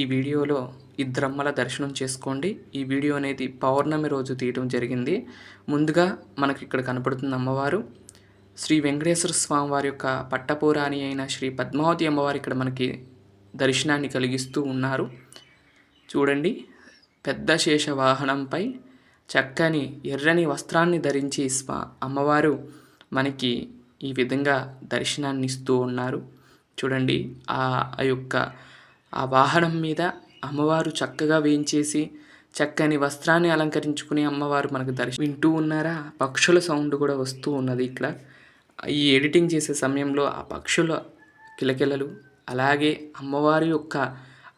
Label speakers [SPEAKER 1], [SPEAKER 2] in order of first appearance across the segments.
[SPEAKER 1] ఈ వీడియోలో ఇద్దరమ్మల దర్శనం చేసుకోండి. ఈ వీడియో అనేది పౌర్ణమి రోజు తీయటం జరిగింది. ముందుగా మనకి ఇక్కడ కనపడుతున్న అమ్మవారు శ్రీ వెంకటేశ్వర స్వామి వారి యొక్క పట్టపురాణి అయిన శ్రీ పద్మావతి అమ్మవారు ఇక్కడ మనకి దర్శనాన్ని కలిగిస్తూ ఉన్నారు. చూడండి, పెద్ద శేష వాహనంపై చక్కని ఎర్రని వస్త్రాన్ని ధరించి అమ్మవారు మనకి ఈ విధంగా దర్శనాన్ని ఇస్తూ ఉన్నారు. చూడండి, ఆ యొక్క ఆ వాహనం మీద అమ్మవారు చక్కగా వేయించేసి చక్కని వస్త్రాన్ని అలంకరించుకుని అమ్మవారు మనకు వింటూ ఉన్నారా? పక్షుల సౌండ్ కూడా వస్తూ ఉన్నది ఇక్కడ. ఈ ఎడిటింగ్ చేసే సమయంలో ఆ పక్షుల కిలకిలలు, అలాగే అమ్మవారి యొక్క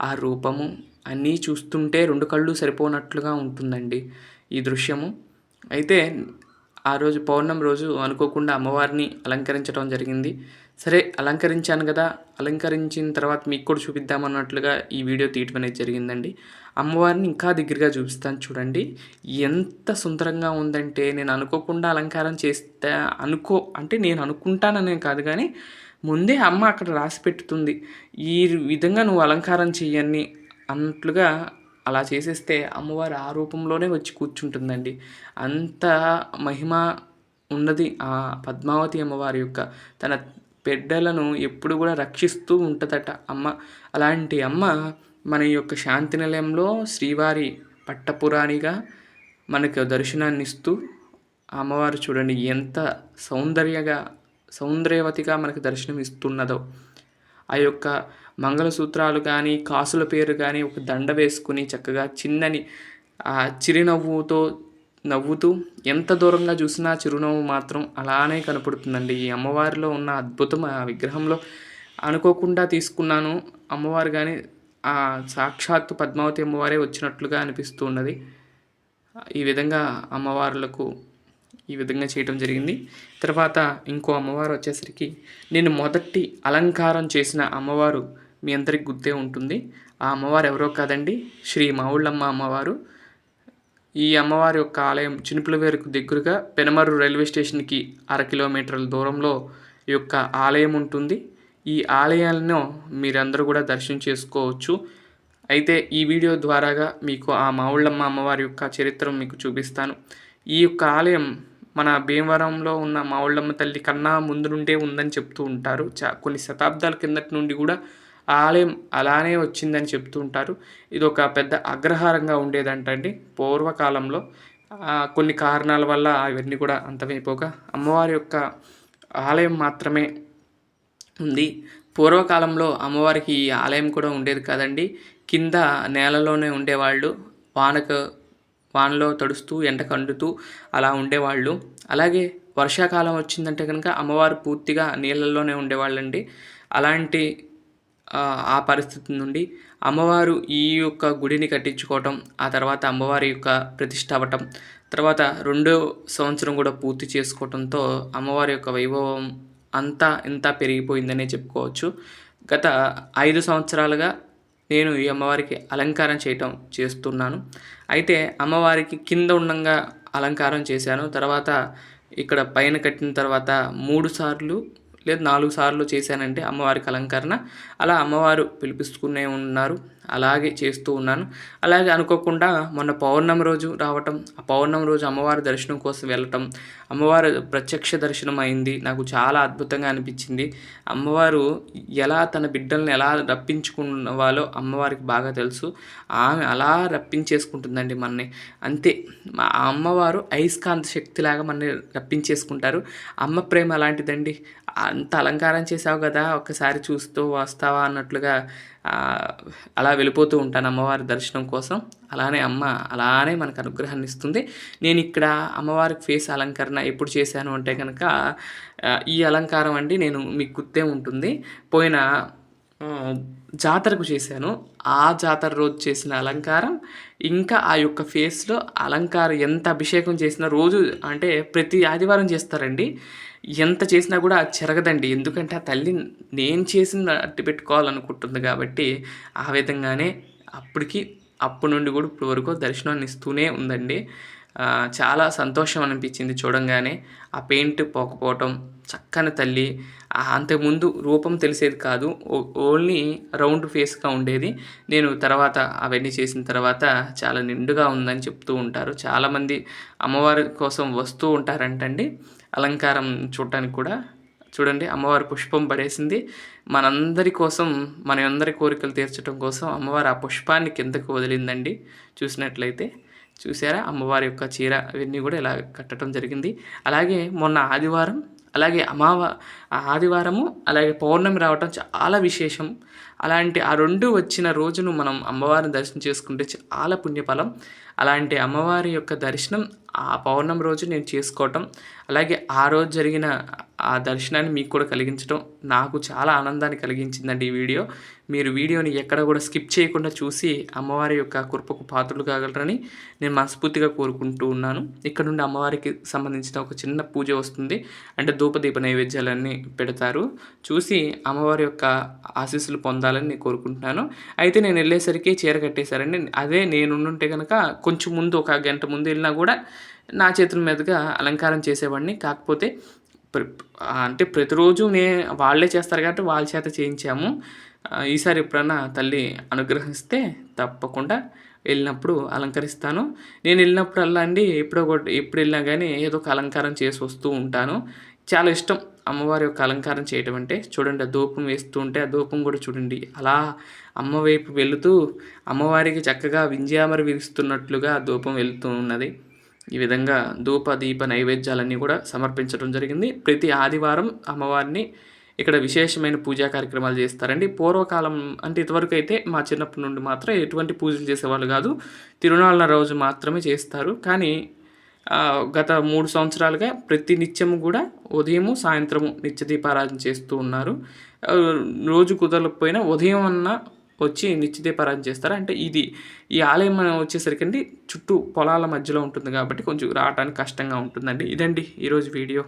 [SPEAKER 1] ఆ రూపము అన్నీ చూస్తుంటే రెండు కళ్ళు సరిపోనట్లుగా ఉంటుందండి ఈ దృశ్యము. అయితే ఆ రోజు పౌర్ణమి రోజు అనుకోకుండా అమ్మవారిని అలంకరించడం జరిగింది. సరే, అలంకరించాను కదా, అలంకరించిన తర్వాత మీకు కూడా చూపిద్దామన్నట్లుగా ఈ వీడియో తీయటం అనేది జరిగిందండి. అమ్మవారిని ఇంకా దగ్గరగా చూపిస్తాను. చూడండి, ఎంత సుందరంగా ఉందంటే, నేను అనుకోకుండా అలంకారం చేస్తే నేను అనుకుంటాననే కాదు, కానీ ముందే అమ్మ అక్కడ రాసి పెట్టుతుంది, ఈ విధంగా నువ్వు అలంకారం చెయ్యని అన్నట్లుగా. అలా చేసేస్తే అమ్మవారు ఆ రూపంలోనే వచ్చి కూర్చుంటుందండి. అంత మహిమ ఉన్నది ఆ పద్మావతి అమ్మవారి యొక్క. తన బిడ్డలను ఎప్పుడు కూడా రక్షిస్తూ ఉంటుందట అమ్మ. అలాంటి అమ్మ మన యొక్క శాంతి నిలయంలో శ్రీవారి పట్టపురాణిగా మనకు దర్శనాన్ని ఇస్తూ అమ్మవారు చూడండి ఎంత సౌందర్యవతిగా మనకు దర్శనం ఇస్తున్నదో. ఆ యొక్క మంగళసూత్రాలు కానీ, కాసుల పేరు కానీ ఒక దండ వేసుకుని చక్కగా చిన్నని ఆ చిరునవ్వుతో నవ్వుతూ, ఎంత దూరంగా చూసినా చిరునవ్వు మాత్రం అలానే కనపడుతుందండి. ఈ అమ్మవారిలో ఉన్న అద్భుతం ఆ విగ్రహంలో అనుకోకుండా తీసుకున్నాను. అమ్మవారు కానీ ఆ సాక్షాత్తు పద్మావతి అమ్మవారే వచ్చినట్లుగా అనిపిస్తూ ఉన్నది. ఈ విధంగా అమ్మవార్లకు ఈ విధంగా చేయటం జరిగింది. తర్వాత ఇంకో అమ్మవారు వచ్చేసరికి నేను మొదటి అలంకారం చేసిన అమ్మవారు మీ అందరికి గుర్తే ఉంటుంది. ఆ అమ్మవారు ఎవరో కాదండి, శ్రీ మావుళ్ళమ్మ అమ్మవారు. ఈ అమ్మవారి యొక్క ఆలయం చినుపులవేరుకు దగ్గరగా పెనమర్రు రైల్వే స్టేషన్కి 1/2 కిలోమీటర్ల దూరంలో ఈ యొక్క ఆలయం ఉంటుంది. ఈ ఆలయాలను మీరందరూ కూడా దర్శనం చేసుకోవచ్చు. అయితే ఈ వీడియో ద్వారాగా మీకు ఆ మావుళ్ళమ్మ అమ్మవారి యొక్క చరిత్ర మీకు చూపిస్తాను. ఈ యొక్క ఆలయం మన భీమవరంలో ఉన్న మావుళ్ళమ్మ తల్లి కన్నా ముందు నుండే ఉందని చెప్తూ ఉంటారు. కొన్ని శతాబ్దాల కిందటి నుండి కూడా ఆ ఆలయం అలానే వచ్చిందని చెప్తూ ఉంటారు. ఇది ఒక పెద్ద అగ్రహారంగా ఉండేదంటండి పూర్వకాలంలో. కొన్ని కారణాల వల్ల అవన్నీ కూడా అంతమైపోగా అమ్మవారి యొక్క ఆలయం మాత్రమే ఉంది. పూర్వకాలంలో అమ్మవారికి ఈ ఆలయం కూడా ఉండేది కాదండి. కింద నేలలోనే ఉండేవాళ్ళు. వానలో తడుస్తూ ఎండకు అంటుతూ అలా ఉండేవాళ్ళు. అలాగే వర్షాకాలం వచ్చిందంటే కనుక అమ్మవారు పూర్తిగా నీళ్ళల్లోనే ఉండేవాళ్ళండి. అలాంటి ఆ పరిస్థితి నుండి అమ్మవారు ఈ యొక్క గుడిని కట్టించుకోవటం, ఆ తర్వాత అమ్మవారి యొక్క ప్రతిష్ఠ అవ్వటం, తర్వాత 2వ సంవత్సరం కూడా పూర్తి చేసుకోవటంతో అమ్మవారి యొక్క వైభవం అంతా ఇంత పెరిగిపోయిందనే చెప్పుకోవచ్చు. గత 5 సంవత్సరాలుగా నేను ఈ అమ్మవారికి అలంకారం చేస్తున్నాను. అయితే అమ్మవారికి కింద ఉండంగా అలంకారం చేశాను. తర్వాత ఇక్కడ పైన కట్టిన తర్వాత 3 సార్లు లేదా 4 సార్లు చేశానంటే అమ్మవారికి అలంకరణ. అలా అమ్మవారు పిలిపిస్తూనే ఉన్నారు, అలాగే చేస్తూ ఉన్నాను. అలాగే అనుకోకుండా మొన్న పౌర్ణమి రోజు రావటం, ఆ పౌర్ణమి రోజు అమ్మవారి దర్శనం కోసం వెళ్ళటం, అమ్మవారు ప్రత్యక్ష దర్శనం అయింది. నాకు చాలా అద్భుతంగా అనిపించింది. అమ్మవారు తన బిడ్డల్ని ఎలా రప్పించుకున్నవాలో అమ్మవారికి బాగా తెలుసు. ఆమె అలా రప్పించేసుకుంటుందండి మనని. అంతే, ఆ అమ్మవారు అయస్కాంత శక్తిలాగా మనని రప్పించేసుకుంటారు. అమ్మ ప్రేమ అలాంటిదండి. అంత అలంకారం చేసావు కదా, ఒక్కసారి చూస్తూ వస్తావా అన్నట్లుగా అలా వెళ్ళిపోతూ ఉంటాను అమ్మవారి దర్శనం కోసం. అలానే అమ్మ అలానే మనకు అనుగ్రహాన్ని ఇస్తుంది. నేను ఇక్కడ అమ్మవారికి ఫేస్ అలంకరణ ఎప్పుడు చేశాను అంటే కనుక ఈ అలంకారం అండి, నేను మీకు గుర్తే ఉంటుంది, పోయిన జాతరకు చేశాను. ఆ జాతర రోజు చేసిన అలంకారం, ఇంకా ఆ యొక్క ఫేస్లో అలంకారం ఎంత అభిషేకం చేసినా, రోజు అంటే ప్రతి ఆదివారం చేస్తారండి, ఎంత చేసినా కూడా అది చెరగదండి. ఎందుకంటే ఆ తల్లి నేను చేసిన అట్టి పెట్టుకోవాలనుకుంటుంది కాబట్టి ఆ విధంగానే అప్పటి నుండి కూడా ఇప్పుడు వరకు దర్శనాన్ని ఇస్తూనే ఉందండి. చాలా సంతోషం అనిపించింది చూడంగానే. ఆ పెయింట్ పోకపోవటం, చక్కని తల్లి. అంతకుముందు రూపం తెలిసేది కాదు. ఓన్లీ రౌండ్ ఫేస్‌గా ఉండేది. నేను తర్వాత అవన్నీ చేసిన తర్వాత చాలా నిండుగా ఉందని చెప్తూ ఉంటారు. చాలామంది అమ్మవారి కోసం వస్తూ ఉంటారంటండి అలంకారం చూడటానికి కూడా. చూడండి, అమ్మవారు పుష్పం పడేసింది. మనందరి కోసం, మన అందరి కోరికలు తీర్చడం కోసం అమ్మవారు ఆ పుష్పాన్ని కిందకు వదిలిందండి. చూసినట్లయితే చూసారా, అమ్మవారి యొక్క చీర ఇవన్నీ కూడా ఇలా కట్టడం జరిగింది. అలాగే మొన్న ఆదివారం, అలాగే ఆదివారము, అలాగే పౌర్ణమి రావటం చాలా విశేషం. అలాంటి ఆ 2 వచ్చిన రోజును మనం అమ్మవారిని దర్శనం చేసుకుంటే చాలా పుణ్యఫలం. అలాంటి అమ్మవారి యొక్క దర్శనం ఆ పౌర్ణమి రోజు నేను చేసుకోవటం, అలాగే ఆ రోజు జరిగిన ఆ దర్శనాన్ని మీకు కూడా కలిగించడం నాకు చాలా ఆనందాన్ని కలిగించిందండి ఈ వీడియో. మీరు వీడియోని ఎక్కడ కూడా స్కిప్ చేయకుండా చూసి అమ్మవారి యొక్క కృపకు పాత్రలు కాగలరని నేను మనస్ఫూర్తిగా కోరుకుంటూ ఉన్నాను. ఇక్కడ నుండి అమ్మవారికి సంబంధించిన ఒక చిన్న పూజ వస్తుంది. అంటే ధూపదీప నైవేద్యాలన్నీ పెడతారు. చూసి అమ్మవారి యొక్క ఆశీస్సులు పొందాలని నేను కోరుకుంటున్నాను. అయితే నేను వెళ్ళేసరికి చీర కట్టేశారండి. అదే నేనుంటే కనుక కొంచెం ముందు, ఒక గంట ముందు వెళ్ళినా కూడా నా చేతుల మీదుగా అలంకారం చేసేవాడిని. కాకపోతే అంటే ప్రతిరోజు వాళ్ళే చేస్తారు కాబట్టి వాళ్ళ చేత చేయించాము. ఈసారి ఎప్పుడన్నా తల్లి అనుగ్రహిస్తే తప్పకుండా వెళ్ళినప్పుడు అలంకరిస్తాను. నేను వెళ్ళినప్పుడల్లా అండి ఎప్పుడు వెళ్ళినా కానీ ఏదో ఒక అలంకారం చేసి వస్తూ ఉంటాను. చాలా ఇష్టం అమ్మవారి యొక్క అలంకారం చేయటం అంటే. చూడండి, ఆ ధూపం వేస్తూ ఉంటే ఆ ధూపం కూడా చూడండి అలా అమ్మ వైపు వెళుతూ అమ్మవారికి చక్కగా వింజామర విరుస్తున్నట్లుగా ధూపం వెళుతూ ఉన్నది. ఈ విధంగా ధూప దీప నైవేద్యాలన్నీ కూడా సమర్పించడం జరిగింది. ప్రతి ఆదివారం అమ్మవారిని ఇక్కడ విశేషమైన పూజా కార్యక్రమాలు చేస్తారండి. పూర్వకాలం అంటే ఇదివరకు అయితే మా చిన్నప్పటి నుండి మాత్రం ఎటువంటి పూజలు చేసేవాళ్ళు కాదు. తిరునాళ్ళ రోజు మాత్రమే చేస్తారు. కానీ గత 3 సంవత్సరాలుగా ప్రతి నిత్యము కూడా ఉదయము, సాయంత్రము నిత్య దీపారాధన చేస్తూ ఉన్నారు. రోజు కుదరకపోయినా ఉదయం అన్నా వచ్చి నిత్య దీపారాధన చేస్తారు. అంటే ఈ ఆలయం వచ్చేసరికి చుట్టూ పొలాల మధ్యలో ఉంటుంది కాబట్టి కొంచెం రావడానికి కష్టంగా ఉంటుందండి. ఇదండి ఈరోజు వీడియో.